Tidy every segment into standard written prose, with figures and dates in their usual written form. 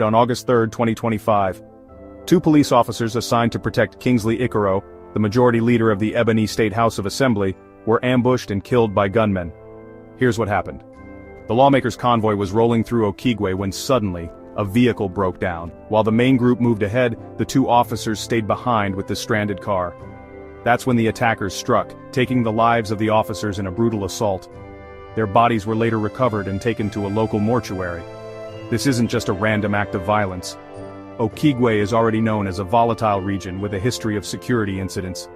On August 3, 2025, two police officers assigned to protect Kingsley Ikaro, the majority leader of the Ebony State House of Assembly, were ambushed and killed by gunmen. Here's what happened. The lawmakers' convoy was rolling through Okigwe when suddenly, a vehicle broke down. While the main group moved ahead, the two officers stayed behind with the stranded car. That's when the attackers struck, taking the lives of the officers in a brutal assault. Their bodies were later recovered and taken to a local mortuary. This isn't just a random act of violence. Okigwe is already known as a volatile region with a history of security incidents.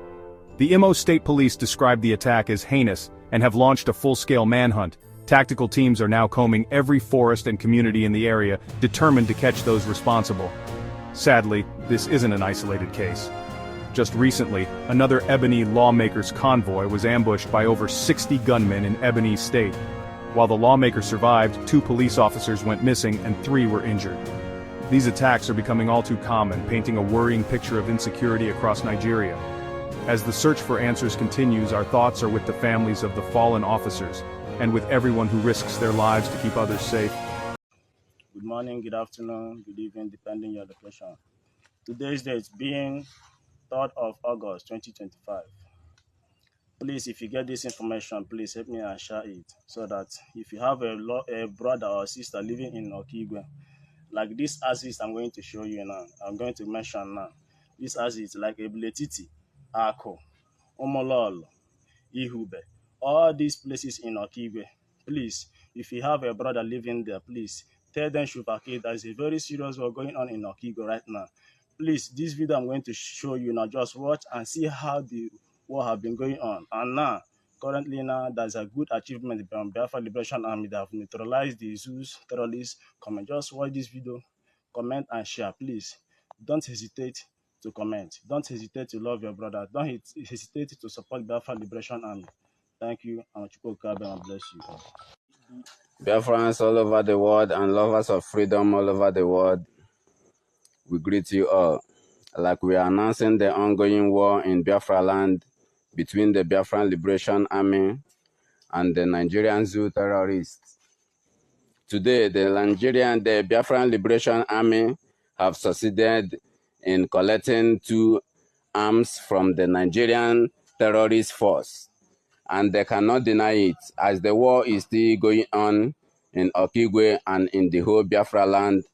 The Imo State Police described the attack as heinous and have launched a full-scale manhunt. Tactical teams are now combing every forest and community in the area, determined to catch those responsible. Sadly, this isn't an isolated case. Just recently, another Ebony lawmakers' convoy was ambushed by over 60 gunmen in Ebony State. While the lawmakers survived, 2 police officers went missing and 3 were injured. These attacks are becoming all too common, painting a worrying picture of insecurity across Nigeria. As the search for answers continues, our thoughts are with the families of the fallen officers, and with everyone who risks their lives to keep others safe. Good morning, good afternoon, good evening, depending on your location. Today's date being 3rd of August 2025. Please, if you get this information, please help me and share it, so that if you have a brother or sister living in Okigwe, like this axis I'm going to show you now, I'm going to mention now. This axis like Ebletiti, Ako, Omololo, Ihube, all these places in Okigwe. Please, if you have a brother living there, please tell them Shupake, there's a very serious war going on in Okigwe right now. Please, this video I'm going to show you now, just watch and see how the war have been going on. And now, currently now, there's a good achievement from Biafra Liberation Army that have neutralized the Zeus terrorists. Comment, just watch this video, comment and share, please. Don't hesitate to comment. Don't hesitate to love your brother. Don't hesitate to support Biafra Liberation Army. Thank you, and God bless you. Biafrans all over the world and lovers of freedom all over the world, we greet you all. Like we are announcing the ongoing war in Biafra land between the Biafran Liberation Army and the Nigerian Zoo terrorists. Today, the Biafran Liberation Army have succeeded in collecting 2 arms from the Nigerian terrorist force, and they cannot deny it, as the war is still going on in Okigwe and in the whole Biafra land.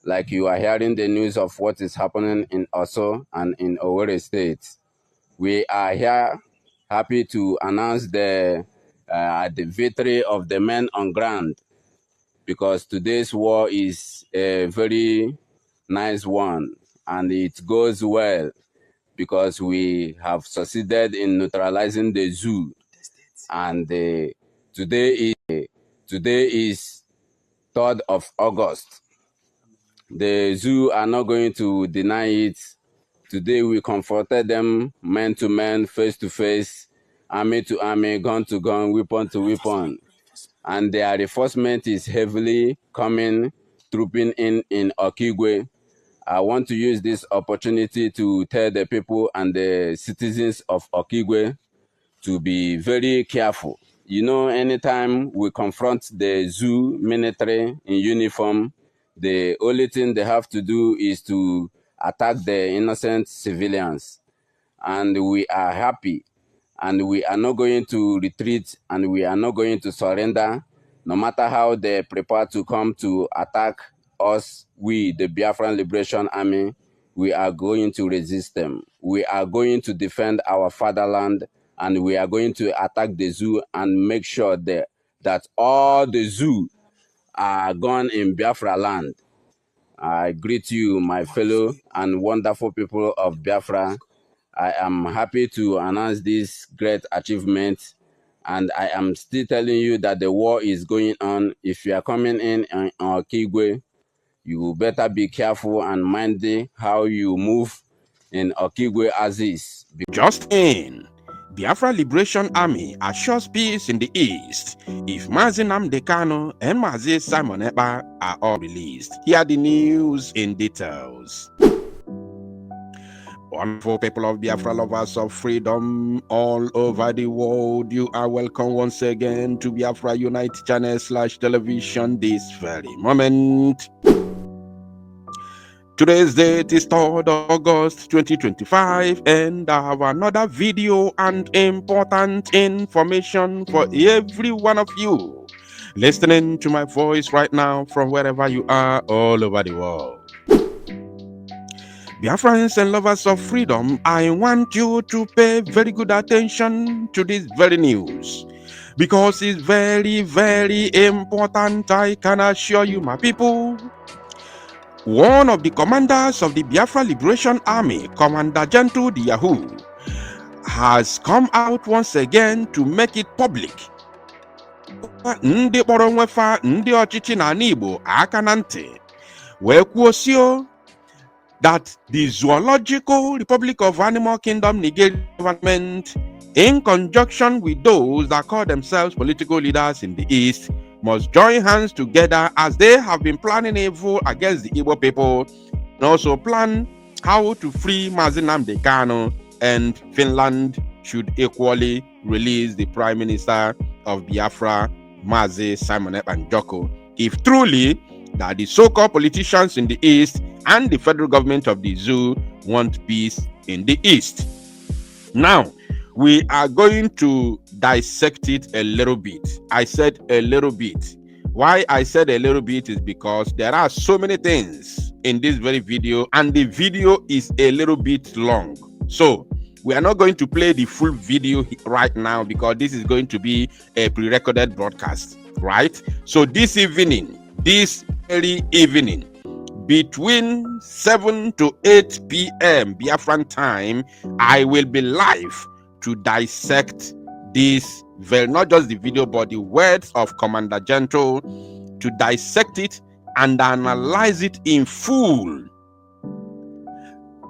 Like you are hearing the news of what is happening in Oso and in Owerri State. We are here happy to announce the victory of the men on ground, because today's war is a very nice one and it goes well because we have succeeded in neutralizing the zoo. And today is 3rd of August. The zoo are not going to deny it. Today we confronted them man to man, face to face, army to army, gun to gun, weapon to weapon. And their reinforcement is heavily coming, trooping in Okigwe. I want to use this opportunity to tell the people and the citizens of Okigwe to be very careful. You know, anytime we confront the zoo military in uniform, the only thing they have to do is to attack the innocent civilians. And we are happy, and we are not going to retreat, and we are not going to surrender. No matter how they prepare to come to attack us, we, the Biafran Liberation Army, we are going to resist them. We are going to defend our fatherland, and we are going to attack the zoo and make sure that all the zoo are gone in Biafra land. I greet you, my fellow and wonderful people of Biafra. I am happy to announce this great achievement, and I am still telling you that the war is going on. If you are coming in Okigwe, you better be careful and mind how you move in Okigwe as is. Just in, Biafra Liberation Army assures peace in the east if Mazi Nnamdi Kanu and Mazi Simon Ekpa are all released. Hear the news in details. Wonderful people of Biafra, lovers of freedom all over the world, you are welcome once again to Biafra Unite channel /television this very moment. Today's date is 3rd August 2025, and I have another video and important information for every one of you listening to my voice right now from wherever you are all over the world. Biafrans and lovers of freedom, I want you to pay very good attention to this very news because it's very, very important. I can assure you, my people. One of the commanders of the Biafra Liberation Army, Commander Gentle the Yahoo, has come out once again to make it public. Ndị kpọrọ nwefa ndị ọchịchị n'ala Igbo aka na ntị wee kwuosio that the Zoological Republic of Animal Kingdom Nigeria government, in conjunction with those that call themselves political leaders in the East, must join hands together as they have been planning evil against the Igbo people and also plan how to free Mazi Nnamdi Kanu, and Finland should equally release the Prime Minister of Biafra, Mazi Simon Ekpa Njoku, if truly that the so-called politicians in the East and the federal government of the zoo want peace in the East. Now, we are going to dissect it a little bit. I said a little bit. Why I said a little bit is because there are so many things in this very video, and the video is a little bit long. So, we are not going to play the full video right now because this is going to be a pre-recorded broadcast, right? So this very evening, between 7 to 8 p.m. Biafran time, I will be live to dissect this not just the video, but the words of Commander Gentle, to dissect it and analyze it in full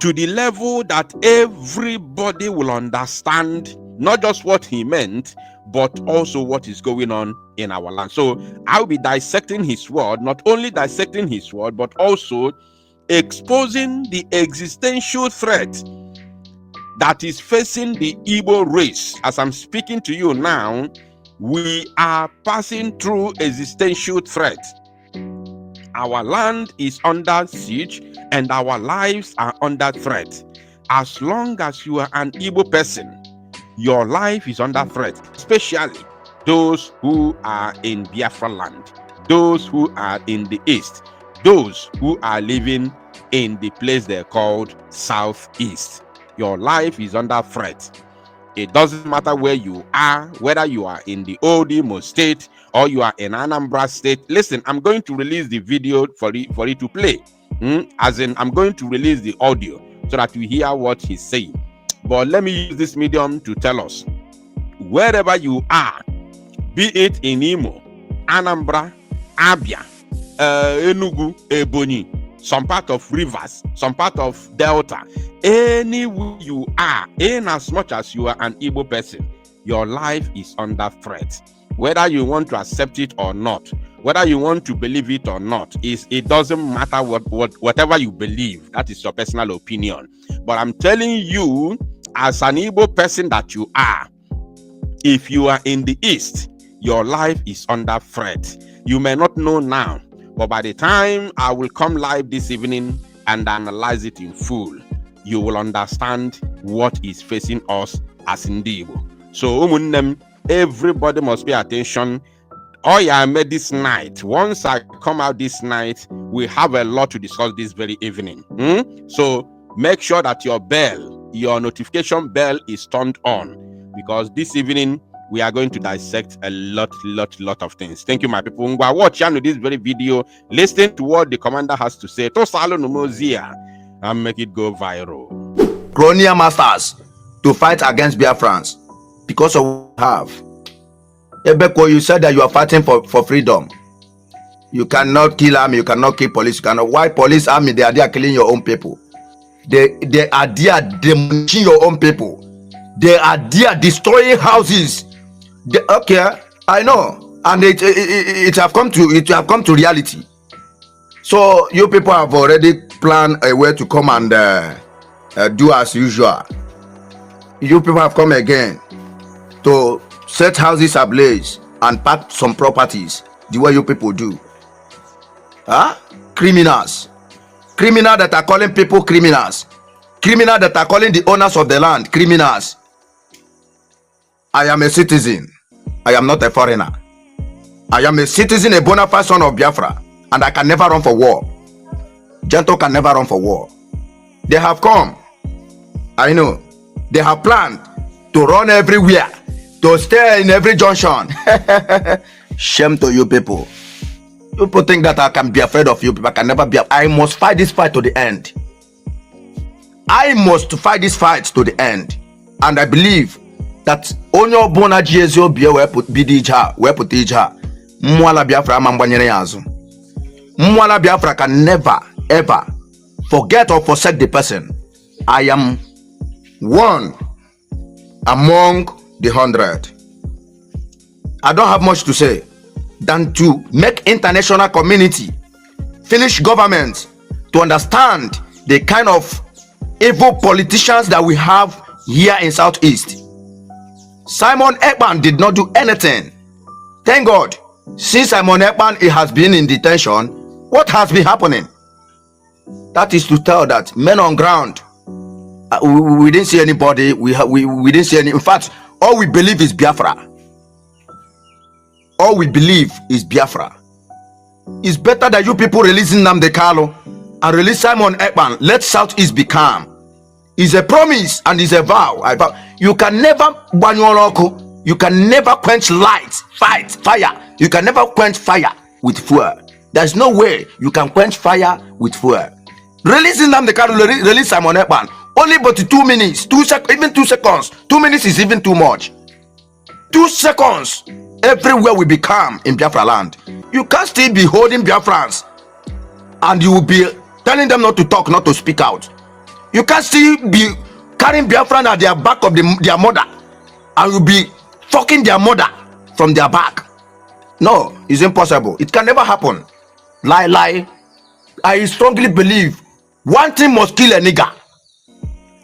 to the level that everybody will understand not just what he meant, but also what is going on in our land. So I'll be dissecting his word, not only dissecting his word, but also exposing the existential threat that is facing the Igbo race. As I'm speaking to you now, we are passing through existential threat. Our land is under siege and our lives are under threat. As long as you are an Igbo person, your life is under threat, especially those who are in Biafra land, those who are in the East, those who are living in the place they're called Southeast. Your life is under threat. It doesn't matter where you are, whether you are in the old Imo state or you are in Anambra state. Listen, I'm going to release the video for it to play. As in, I'm going to release the audio so that you hear what he's saying. But let me use this medium to tell us, wherever you are, be it in Imo, Anambra, Abia, Enugu, Ebonyi, some part of Rivers, some part of Delta, anywhere you are, in as much as you are an Igbo person, your life is under threat. Whether you want to accept it or not, whether you want to believe it or not, it doesn't matter whatever you believe. That is your personal opinion. But I'm telling you, as an Igbo person that you are, if you are in the East, your life is under threat. You may not know now, but by the time I will come live this evening and analyze it in full, you will understand what is facing us as Igbo. So, everybody must pay attention. Oh yeah, I made this night. Once I come out this night, we have a lot to discuss this very evening. So make sure that your notification bell is turned on, because this evening we are going to dissect a lot of things. Thank you, my people. Watch this very video, listen to what the commander has to say, and make it go viral. Colonial masters to fight against Biafrans because of what we have. Ebeko, you said that you are fighting for freedom. You cannot kill army, you cannot kill police, you cannot. Why police, army, they are there killing your own people? They are there demolishing your own people. They are there destroying houses. Okay, I know, and it have come to reality. So you people have already planned a way to come and do as usual. You people have come again to set houses ablaze and pack some properties the way you people do. Criminals criminals that are calling people criminals, criminals that are calling the owners of the land criminals. I am a citizen. I am not a foreigner. I am a citizen, a bona fide son of Biafra, and I can never run for war. Gento can never run for war. They have come. I know. They have planned to run everywhere, to stay in every junction. Shame to you people. People think that I can be afraid of you people. I can never be. I must fight this fight to the end. I must fight this fight to the end. And I believe that onyo bona Jesu bia we put bidija, we put ija. Mwala Biafra mambanyere yazu. Mwala Biafra can never ever forget or forsake the person. I am one among the 100. I don't have much to say than to make international community, Finnish government to understand the kind of evil politicians that we have here in Southeast. Simon Ekman did not do anything. Thank God. Since Simon Ekman has been in detention, what has been happening? That is to tell that men on ground, we didn't see anybody. We didn't see any. In fact, all we believe is Biafra. All we believe is Biafra. It's better that you people releasing Nnamdi Kanu and release Simon Ekman. Let Southeast be calm. It's a promise and it's a vow. I vow. You can never you can never quench light, fire. You can never quench fire with fuel. There's no way you can quench fire with fuel. Releasing Nnamdi Kanu, release Simon Ekman. Only but 2 minutes, even 2 seconds. 2 minutes is even too much. 2 seconds, everywhere will be calm in Biafra land. You can't still be holding Biafrans and you will be telling them not to talk, not to speak out. You can't still be carrying Biafran at their back of their mother and you'll be fucking their mother from their back. No, it's impossible. It can never happen. Lie. I strongly believe one thing must kill a nigger,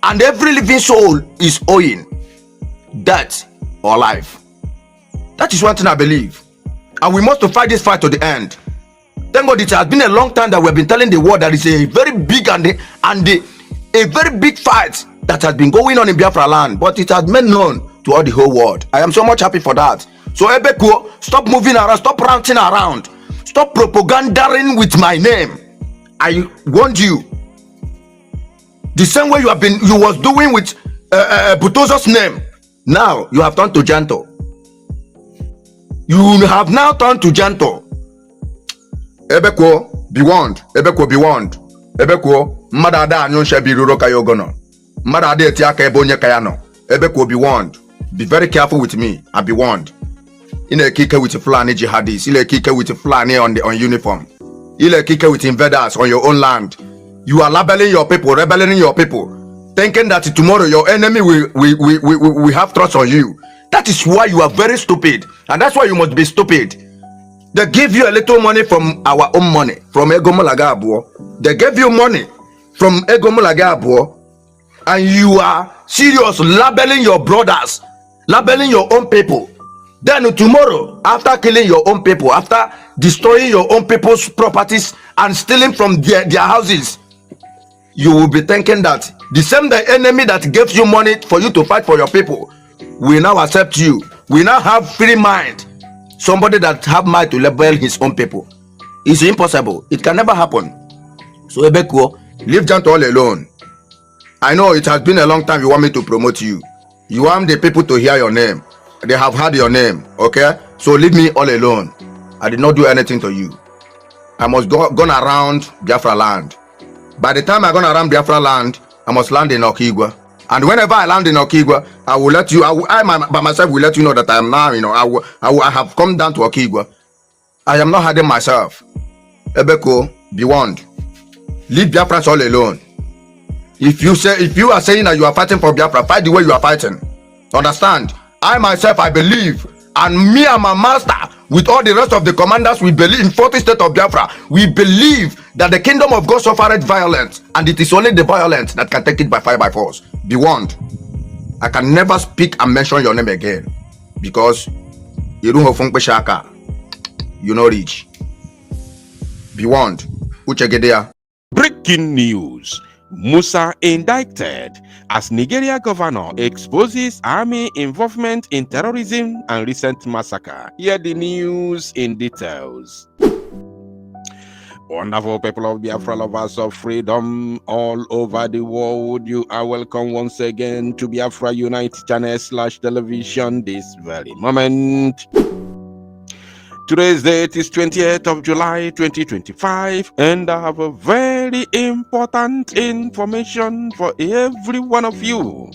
and every living soul is owing death or life. That is one thing I believe, and we must fight this fight to the end. Thank God it has been a long time that we have been telling the world that it's a very big and a very big fight that has been going on in Biafra land, but it has made known to all the whole world. I am so much happy for that. So Ebeko, stop moving around, stop ranting around, stop propagandering with my name. I warned you. The same way you was doing with Butozo's name. Now you have turned to Janto. You have now turned to Janto. Ebeko, be warned. Ebeko, be warned. Ebeko, Madada anyon shebi ruro kayo gono. Madada etiaka ebonye kayano. Ebeko, be warned. Be very careful with me and be warned. Ile kike with Fulani jihadis. Ile kike with Fulani on uniform. Ile kike with invaders on your own land. You are labeling your people, rebelling your people, thinking that tomorrow your enemy will have trust on you. That is why you are very stupid, and that's why you must be stupid. They give you a little money from our own money, from Egomolagabuo. They gave you money from Egomolagabuo, and you are serious labeling your brothers, labeling your own people. Then tomorrow, after killing your own people, after destroying your own people's properties and stealing from their houses, you will be thinking that the same enemy that gives you money for you to fight for your people will now accept you. We now have free mind. Somebody that have mind to label his own people. It's impossible. It can never happen. So Ebeko, leave Janto all alone. I know it has been a long time you want me to promote you. You want the people to hear your name. They have heard your name, okay? So leave me all alone. I did not do anything to you. I must go around Biafra land. By the time I go around Biafra land, I must land in Okigwa. And whenever I land in Okigwa, I will let you, I by myself will let you know that I am now, I have come down to Okigwa. I am not hiding myself. Ebeko, be warned. Leave Biafrans all alone. If you are saying that you are fighting for Biafra, fight the way you are fighting. Understand? I myself, I believe, and me and my master, with all the rest of the commanders, we believe in 40th state of Biafra. We believe that the kingdom of God suffered violence, and it is only the violence that can take it by fire by force. Be warned. I can never speak and mention your name again, because you know reach. Be warned. Uche Gedea. Breaking news. Musa indicted as Nigeria governor exposes army involvement in terrorism and recent massacre. Hear the news in details. Wonderful people of Biafra, lovers of freedom all over the world, you are welcome once again to Biafra Unite channel /television this very moment. Today's date is 28th of July 2025, and I have a very important information for every one of you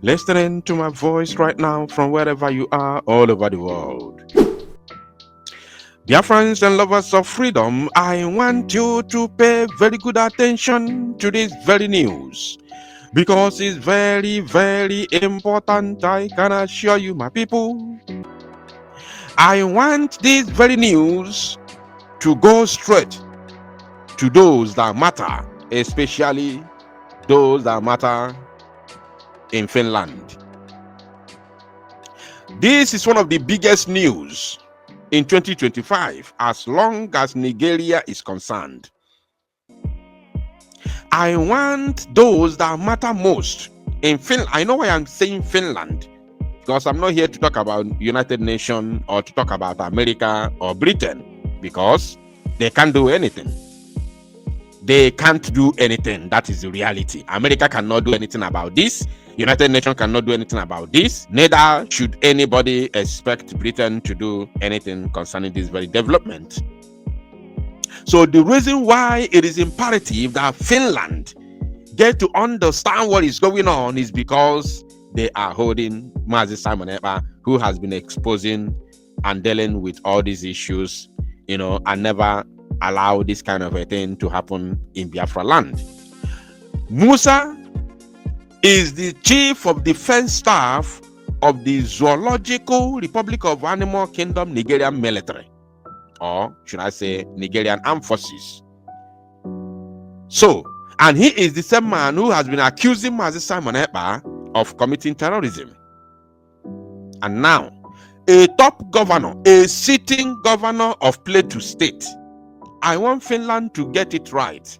listening to my voice right now from wherever you are all over the world. Dear friends and lovers of freedom, I want you to pay very good attention to this very news because it's very, very important. I can assure you, my people. I want this very news to go straight to those that matter, especially those that matter in Finland. This is one of the biggest news in 2025 as long as Nigeria is concerned. I want those that matter most in Finland. I know why I'm saying Finland, because I'm not here to talk about United Nations or to talk about America or Britain, because they can't do anything. They can't do anything. That is the reality. America cannot do anything about this. United Nations cannot do anything about this. Neither should anybody expect Britain to do anything concerning this very development. So the reason why it is imperative that Finland get to understand what is going on is because they are holding Mazi Simon Ekpa, who has been exposing and dealing with all these issues, and never allow this kind of a thing to happen in Biafra land. Musa is the chief of defense staff of the Zoological Republic of Animal Kingdom Nigerian military, or should I say Nigerian armed forces. So, and he is the same man who has been accusing Mazi Simon Ekpa of committing terrorism. And now, a top governor, a sitting governor of Plateau State. I want Finland to get it right.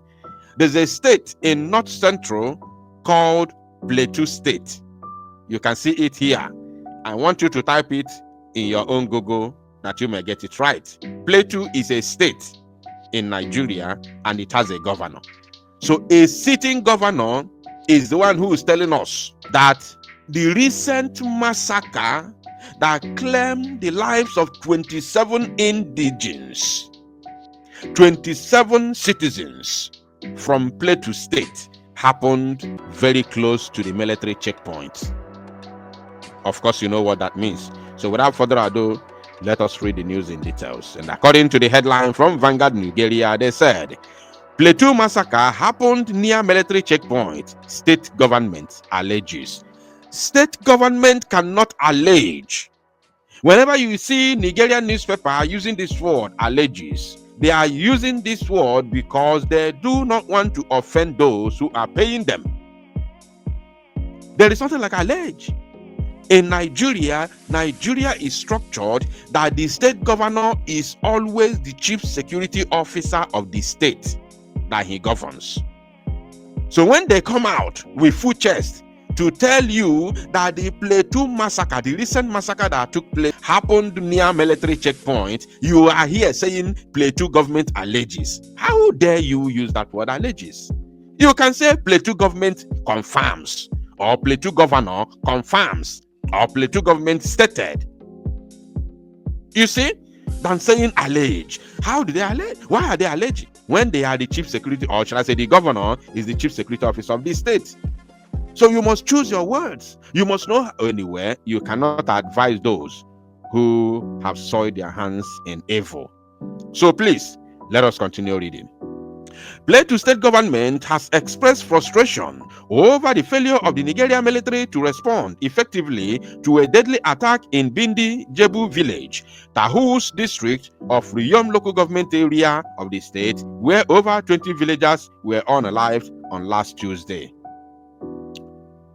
There's a state in North Central called Plateau State. You can see it here. I want you to type it in your own Google that you may get it right. Plateau is a state in Nigeria and it has a governor. So a sitting governor is the one who is telling us that the recent massacre that claimed the lives of 27 indigents, 27 citizens from Plateau State happened very close to the military checkpoint. Of course, you know what that means. So without further ado, let us read the news in details. And according to the headline from Vanguard Nigeria, they said, Plateau massacre happened near military checkpoint. State government alleges. State government cannot allege. Whenever you see Nigerian newspaper using this word, alleges, they are using this word because they do not want to offend those who are paying them. There is something like allege. In Nigeria is structured that the state governor is always the chief security officer of the state that he governs. So when they come out with full chest to tell you that the Plateau massacre, the recent massacre that took place, happened near military checkpoint, you are here saying Plateau government alleges. How dare you use that word alleges? You can say Plateau government confirms, or Plateau governor confirms, or Plateau government stated. You see, than saying allege. How do they allege? Why are they alleging? When they are the chief security, or should I say the governor is the chief security officer of the state. So you must choose your words. You must know anywhere you cannot advise those who have soiled their hands in evil. So please, let us continue reading. Plateau State government has expressed frustration over the failure of the Nigerian military to respond effectively to a deadly attack in Bindi Jebu village, Tahus district of Riyom local government area of the state, where over 20 villagers were unalived on last Tuesday.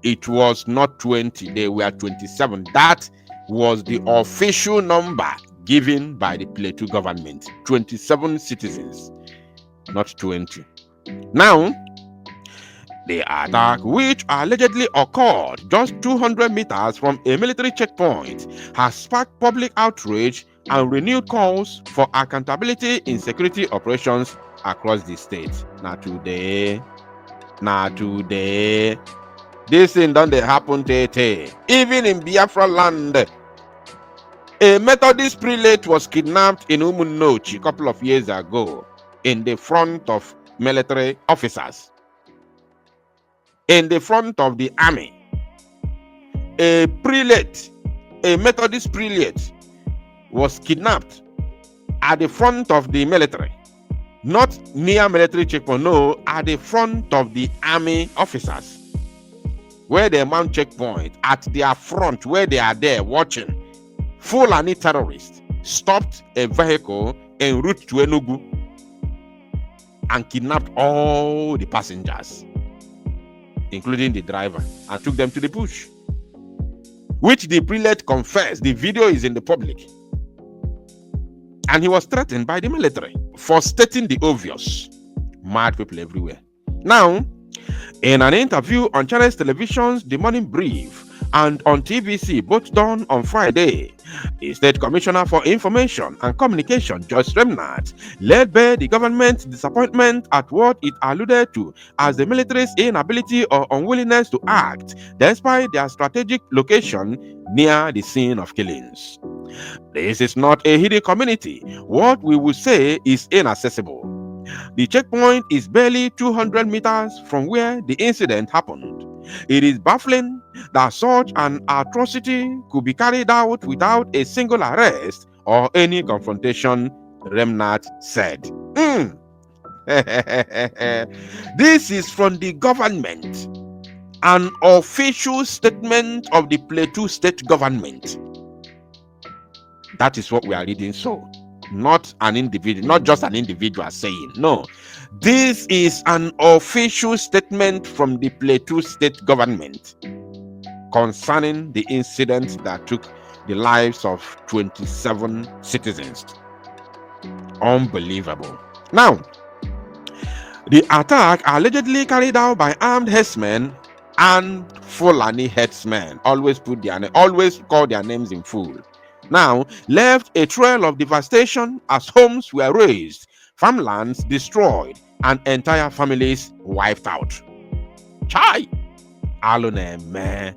It was not 20, they were 27. That was the official number given by the Plateau government. 27 citizens, not 20. Now, the attack, which allegedly occurred just 200 meters from a military checkpoint, has sparked public outrage and renewed calls for accountability in security operations across the state. Now today, this thing done they happen today. Even in Biafra land, a Methodist prelate was kidnapped in Umunnochi a couple of years ago in the front of military officers. In the front of the army, a prelate, a Methodist prelate, was kidnapped at the front of the military, not near military checkpoint, no, at the front of the army officers, where they mount checkpoint at their front, where they are there watching. Fulani terrorists stopped a vehicle en route to Enugu and kidnapped all the passengers, including the driver, and took them to the bush, which the prelate confessed. The video is in the public. And he was threatened by the military for stating the obvious. Mad people everywhere. Now, in an interview on Channels Television's The Morning Brief and on TVC, both done on Friday, the State Commissioner for Information and Communication, Joyce Remnant, led by the government's disappointment at what it alluded to as the military's inability or unwillingness to act despite their strategic location near the scene of killings. This is not a hidden community. What we would say is inaccessible. The checkpoint is barely 200 meters from where the incident happened. It is baffling that such an atrocity could be carried out without a single arrest or any confrontation, Remnant said. This is from the government, an official statement of the Plateau State government. That is what we are reading, so not an individual, not just an individual saying. No, this is an official statement from the Plateau State government concerning the incident that took the lives of 27 citizens. Unbelievable. Now, the attack allegedly carried out by armed herdsmen and Fulani herdsmen, always call their names in full, now left a trail of devastation as homes were razed, farmlands destroyed, and entire families wiped out. Chai! Alo neme.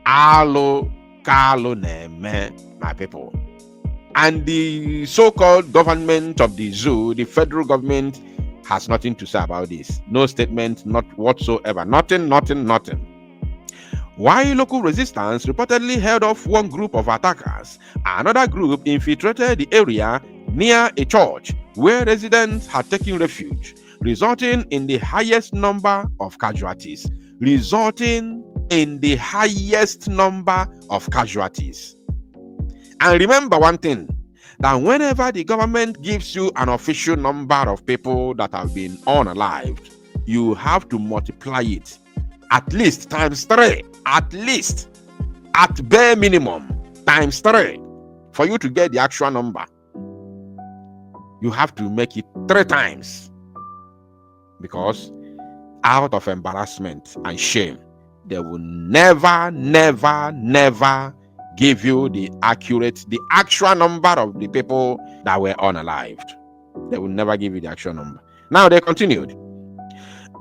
Alo kalo neme, my people. And the so-called government of the zoo, the federal government, has nothing to say about this. No statement, not whatsoever. Nothing. While local resistance reportedly held off one group of attackers, another group infiltrated the area near a church where residents had taken refuge, resulting in the highest number of casualties. And remember one thing, that whenever the government gives you an official number of people that have been unalived, you have to multiply it at least times 3, at bare minimum times 3 for you to get the actual number. You have to make it 3 times, because out of embarrassment and shame, they will never give you the actual number of the people that were unalived. They will never give you the actual number. Now they continued.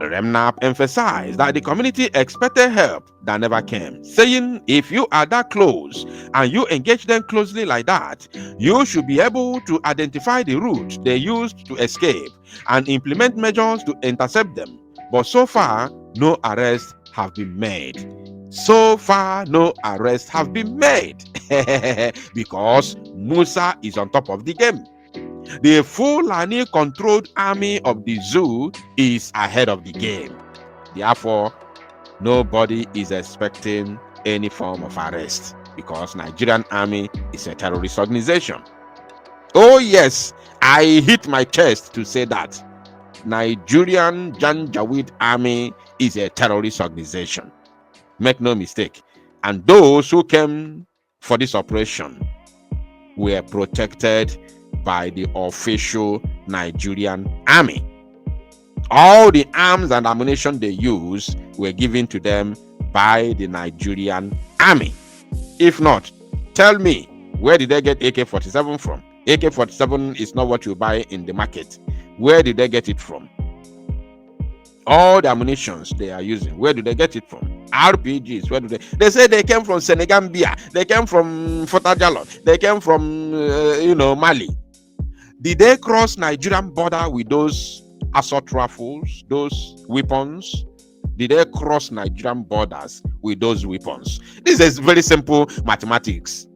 Remnant emphasized that the community expected help that never came, saying if you are that close and you engage them closely like that, you should be able to identify the route they used to escape and implement measures to intercept them. But so far, no arrests have been made. Because Musa is on top of the game. The Fulani controlled army of the zoo is ahead of the game. Therefore, nobody is expecting any form of arrest, because Nigerian army is a terrorist organization. Oh yes, I hit my chest to say that Nigerian Janjaweed army is a terrorist organization. Make no mistake. And those who came for this operation were protected by the official Nigerian army. All the arms and ammunition they used were given to them by the Nigerian army. If not, tell me, where did they get AK-47 from? AK-47 is not what you buy in the market. Where did they get it from? All the ammunitions they are using, where do they get it from? RPGs, where do they say they came from Senegambia, they came from Fotagalo, they came from Mali. Did they cross Nigerian border with those assault rifles, those weapons? Did they cross Nigerian borders with those weapons? This is very simple mathematics.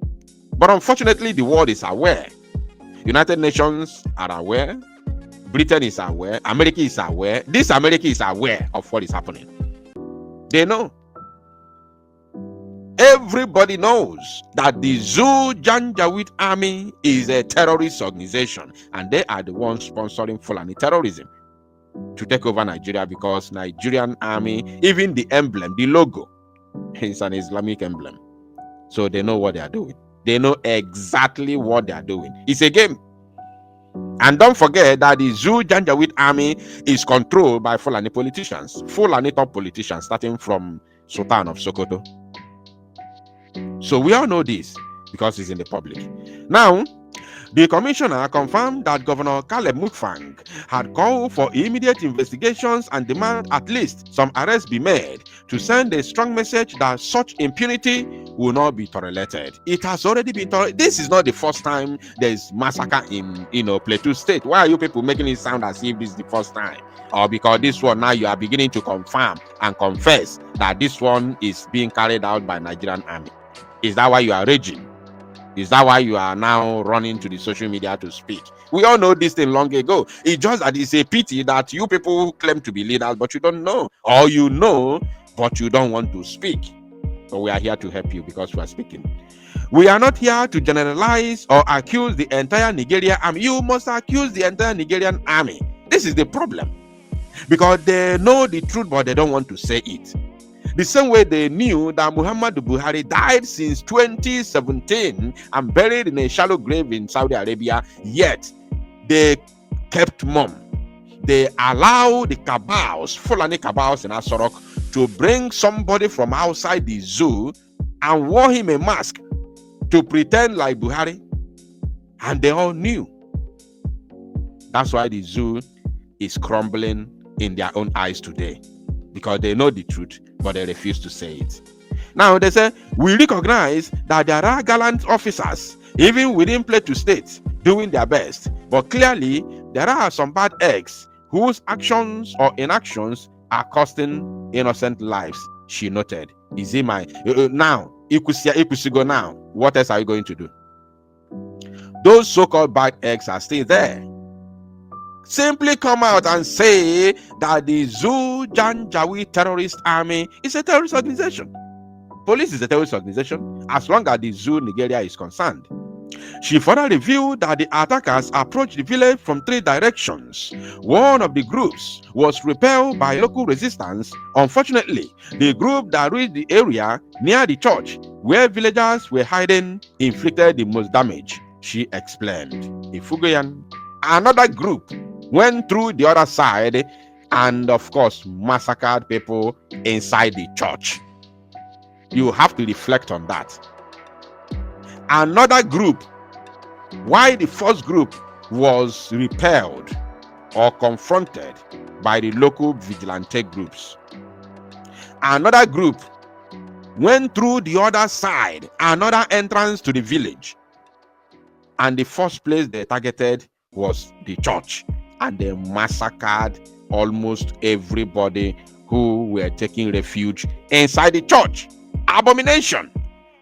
But unfortunately, the world is aware. United Nations are aware. Britain is aware. America is aware. This America is aware of what is happening. They know. Everybody knows that the Zoo Janjaweed Army is a terrorist organization, and they are the ones sponsoring Fulani terrorism to take over Nigeria, because Nigerian army, even the emblem, the logo, is an Islamic emblem. So they know what they are doing. They know exactly what they are doing. It's a game. And don't forget that the Zoo Janjaweed Army is controlled by Fulani politicians, Fulani top politicians, starting from Sultan of Sokoto. So we all know this because it's in the public. Now, the commissioner confirmed that Governor Caleb Mutfwang had called for immediate investigations and demand at least some arrests be made to send a strong message that such impunity will not be tolerated. It has already been tolerated. This is not the first time there's massacre in Plateau State. Why are you people making it sound as if this is the first time? Or because this one now you are beginning to confirm and confess that this one is being carried out by Nigerian army? Is that why you are raging? Is that why you are now running to the social media to speak? We all know this thing long ago. It's just that it's a pity that you people claim to be leaders, but you don't know. Or you know, but you don't want to speak. So we are here to help you because we are speaking. We are not here to generalize or accuse the entire Nigerian army. You must accuse the entire Nigerian army. This is the problem. Because they know the truth, but they don't want to say it. The same way they knew that Muhammadu Buhari died since 2017 and buried in a shallow grave in Saudi Arabia, yet they kept mum. They allow the cabals, Fulani cabals in Asorok, to bring somebody from outside the zoo and wore him a mask to pretend like Buhari. And they all knew. That's why the zoo is crumbling in their own eyes today. Because they know the truth, but they refuse to say it. Now they say, we recognize that there are gallant officers, even within Plateau State, doing their best. But clearly, there are some bad eggs whose actions or inactions are costing innocent lives, she noted. Is it my... now, Ikusigo now, what else are you going to do? Those so-called bad eggs are still there. Simply come out and say that the Zoo Janjaweed terrorist army is a terrorist organization. Police is a terrorist organization as long as the Zoo Nigeria is concerned. She further revealed that the attackers approached the village from 3 directions. One of the groups was repelled by local resistance. Unfortunately, the group that reached the area near the church where villagers were hiding inflicted the most damage, she explained. Ifugoyan, another group went through the other side and of course massacred people inside the church. You have to reflect on that. Another group, why the first group was repelled or confronted by the local vigilante groups. Another group went through the other side, another entrance to the village. And the first place they targeted was the church. And they massacred almost everybody who were taking refuge inside the church. Abomination.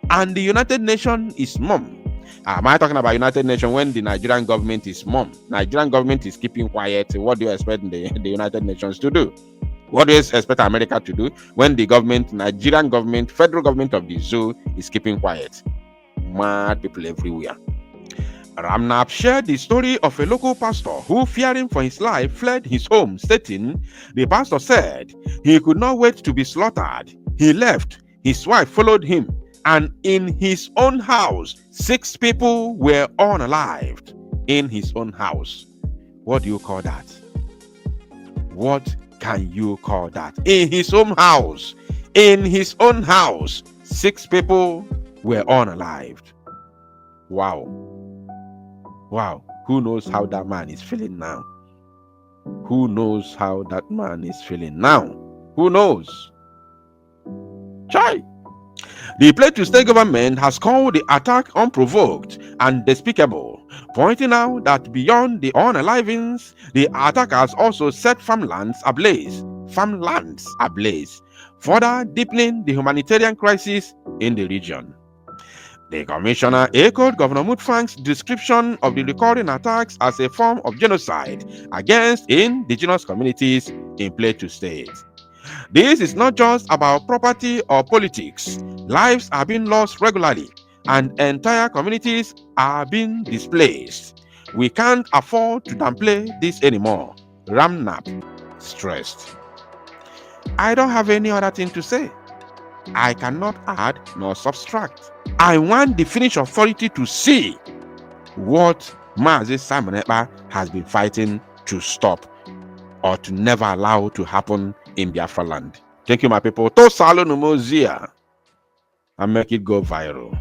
And the United Nations is mum. Am I talking about United Nations when the Nigerian government is mum? Nigerian government is keeping quiet. What do you expect the United Nations to do? What do you expect America to do when the government, Nigerian government, federal government of the zoo is keeping quiet? Mad people everywhere. Ramnap shared the story of a local pastor who, fearing for his life, fled his home, stating, the pastor said he could not wait to be slaughtered. He left, his wife followed him, and in his own house, 6 people were unalived in his own house. What do you call that? What can you call that? In his own house, 6 people were unalived. Wow. Wow. Who knows how that man is feeling now? Who knows how that man is feeling now? Who knows? Chai! The Plateau State government has called the attack unprovoked and despicable, pointing out that beyond the unalivings, the attackers also set farmlands ablaze, further deepening the humanitarian crisis in the region. The commissioner echoed Governor Mutfang's description of the recurring attacks as a form of genocide against indigenous communities in Plateau State. This is not just about property or politics. Lives are being lost regularly, and entire communities are being displaced. We can't afford to downplay this anymore, Ramnap stressed. I don't have any other thing to say. I cannot add nor subtract. I want the Finnish authority to see what Mazi Simon Ekpa has been fighting to stop or to never allow to happen in Biafra land. Thank you, my people. To salo numozia and make it go viral.